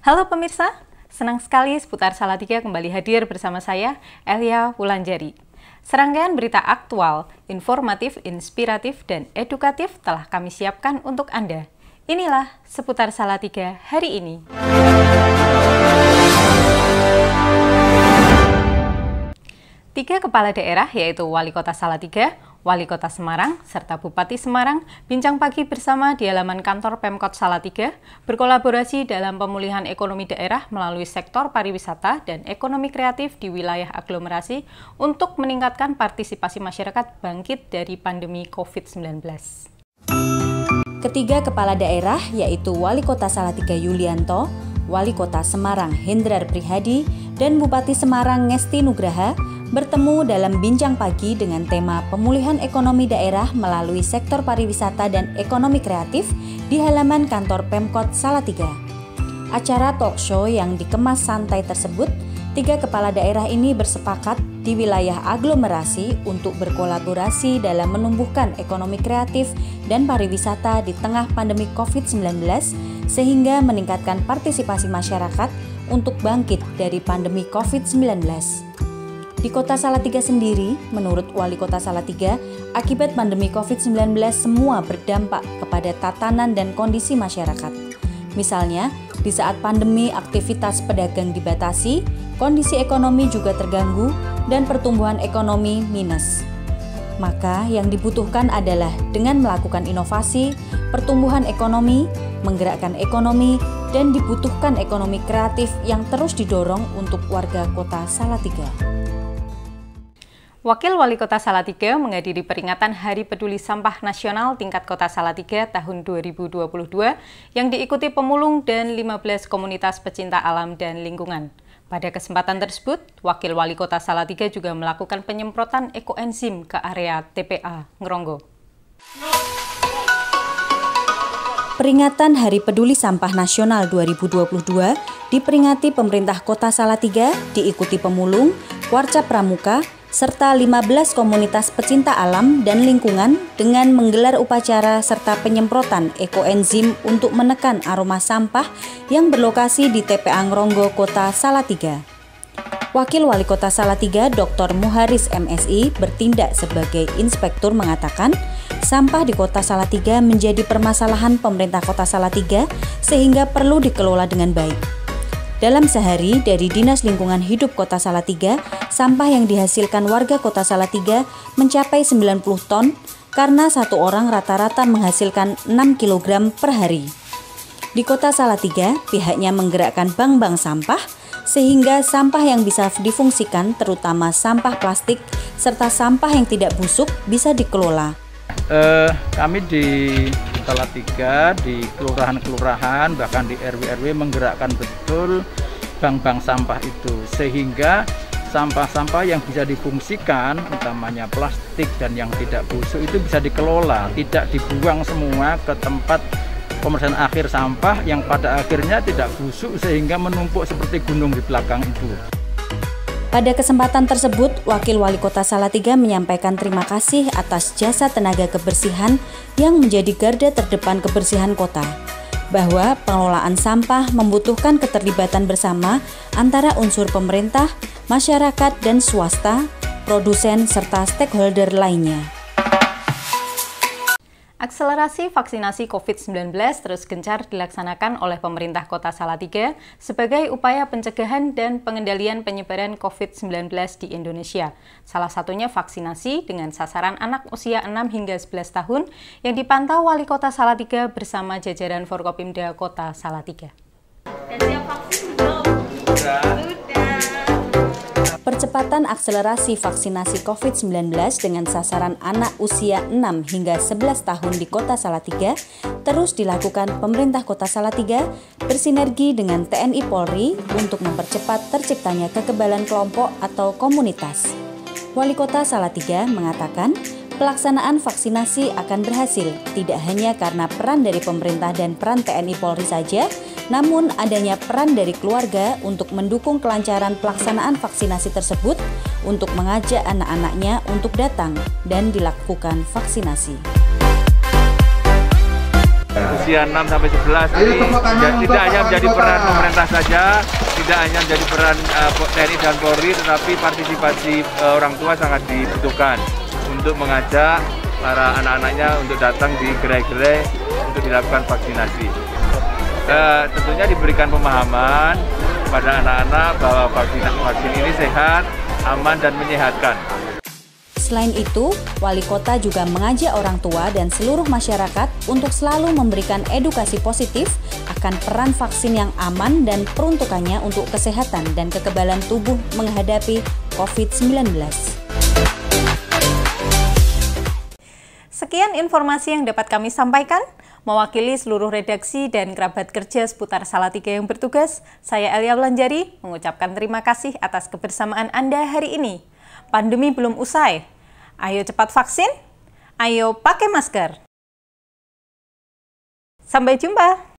Halo pemirsa, senang sekali Seputar Salatiga kembali hadir bersama saya, Elia Wulanjari. Serangkaian berita aktual, informatif, inspiratif, dan edukatif telah kami siapkan untuk Anda. Inilah Seputar Salatiga hari ini. Tiga kepala daerah yaitu Wali Kota Salatiga, Wali Kota Semarang, serta Bupati Semarang bincang pagi bersama di halaman kantor Pemkot Salatiga berkolaborasi dalam pemulihan ekonomi daerah melalui sektor pariwisata dan ekonomi kreatif di wilayah aglomerasi untuk meningkatkan partisipasi masyarakat bangkit dari pandemi COVID-19. Ketiga kepala daerah yaitu Wali Kota Salatiga Yulianto, Wali Kota Semarang Hendrar Prihadi, dan Bupati Semarang Ngesti Nugraha bertemu dalam bincang pagi dengan tema pemulihan ekonomi daerah melalui sektor pariwisata dan ekonomi kreatif di halaman kantor Pemkot Salatiga. Acara talk show yang dikemas santai tersebut, tiga kepala daerah ini bersepakat di wilayah aglomerasi untuk berkolaborasi dalam menumbuhkan ekonomi kreatif dan pariwisata di tengah pandemi COVID-19 sehingga meningkatkan partisipasi masyarakat untuk bangkit dari pandemi COVID-19. Di Kota Salatiga sendiri, menurut Wali Kota Salatiga, akibat pandemi COVID-19 semua berdampak kepada tatanan dan kondisi masyarakat. Misalnya, di saat pandemi aktivitas pedagang dibatasi, kondisi ekonomi juga terganggu dan pertumbuhan ekonomi minus. Maka yang dibutuhkan adalah dengan melakukan inovasi, pertumbuhan ekonomi, menggerakkan ekonomi, dan dibutuhkan ekonomi kreatif yang terus didorong untuk warga Kota Salatiga. Wakil Wali Kota Salatiga menghadiri peringatan Hari Peduli Sampah Nasional tingkat Kota Salatiga tahun 2022 yang diikuti pemulung dan 15 komunitas pecinta alam dan lingkungan. Pada kesempatan tersebut, Wakil Wali Kota Salatiga juga melakukan penyemprotan ekoenzim ke area TPA Ngronggo. Peringatan Hari Peduli Sampah Nasional 2022 diperingati pemerintah Kota Salatiga, diikuti pemulung, warga pramuka, serta 15 komunitas pecinta alam dan lingkungan dengan menggelar upacara serta penyemprotan ekoenzim untuk menekan aroma sampah yang berlokasi di TPA Ngronggo Kota Salatiga. Wakil Wali Kota Salatiga Dr. Muharis MSI bertindak sebagai inspektur mengatakan, sampah di Kota Salatiga menjadi permasalahan pemerintah Kota Salatiga sehingga perlu dikelola dengan baik. Dalam sehari dari Dinas Lingkungan Hidup Kota Salatiga, sampah yang dihasilkan warga Kota Salatiga mencapai 90 ton karena satu orang rata-rata menghasilkan 6 kg per hari. Di Kota Salatiga, pihaknya menggerakkan bank-bank sampah sehingga sampah yang bisa difungsikan terutama sampah plastik serta sampah yang tidak busuk bisa dikelola. Kami di Salatiga, di kelurahan-kelurahan, bahkan di RW-RW menggerakkan betul bank-bank sampah itu, sehingga sampah-sampah yang bisa difungsikan, utamanya plastik dan yang tidak busuk itu bisa dikelola, tidak dibuang semua ke tempat pemrosesan akhir sampah yang pada akhirnya tidak busuk sehingga menumpuk seperti gunung di belakang itu. Pada kesempatan tersebut, Wakil Wali Kota Salatiga menyampaikan terima kasih atas jasa tenaga kebersihan yang menjadi garda terdepan kebersihan kota, bahwa pengelolaan sampah membutuhkan keterlibatan bersama antara unsur pemerintah, masyarakat, dan swasta, produsen, serta stakeholder lainnya. Akselerasi vaksinasi COVID-19 terus gencar dilaksanakan oleh pemerintah Kota Salatiga sebagai upaya pencegahan dan pengendalian penyebaran COVID-19 di Indonesia. Salah satunya vaksinasi dengan sasaran anak usia 6 hingga 11 tahun yang dipantau Wali Kota Salatiga bersama jajaran Forkopimda Kota Salatiga. Dan siap vaksin belum? Sudah. Percepatan akselerasi vaksinasi COVID-19 dengan sasaran anak usia 6 hingga 11 tahun di Kota Salatiga terus dilakukan pemerintah Kota Salatiga bersinergi dengan TNI Polri untuk mempercepat terciptanya kekebalan kelompok atau komunitas. Wali Kota Salatiga mengatakan, pelaksanaan vaksinasi akan berhasil tidak hanya karena peran dari pemerintah dan peran TNI Polri saja, namun adanya peran dari keluarga untuk mendukung kelancaran pelaksanaan vaksinasi tersebut untuk mengajak anak-anaknya untuk datang dan dilakukan vaksinasi. usia 6 sampai 11 ini tidak hanya menjadi peran pemerintah saja, tidak hanya menjadi peran TNI dan Polri, tetapi partisipasi orang tua sangat dibutuhkan untuk mengajak para anak-anaknya untuk datang di gerai-gerai untuk dilakukan vaksinasi. Tentunya diberikan pemahaman pada anak-anak bahwa vaksin ini sehat, aman, dan menyehatkan. Selain itu, wali kota juga mengajak orang tua dan seluruh masyarakat untuk selalu memberikan edukasi positif akan peran vaksin yang aman dan peruntukannya untuk kesehatan dan kekebalan tubuh menghadapi COVID-19. Sekian informasi yang dapat kami sampaikan. Mewakili seluruh redaksi dan kerabat kerja seputar Salatiga yang bertugas, saya Elia Blanjari mengucapkan terima kasih atas kebersamaan Anda hari ini. Pandemi belum usai. Ayo cepat vaksin, ayo pakai masker. Sampai jumpa.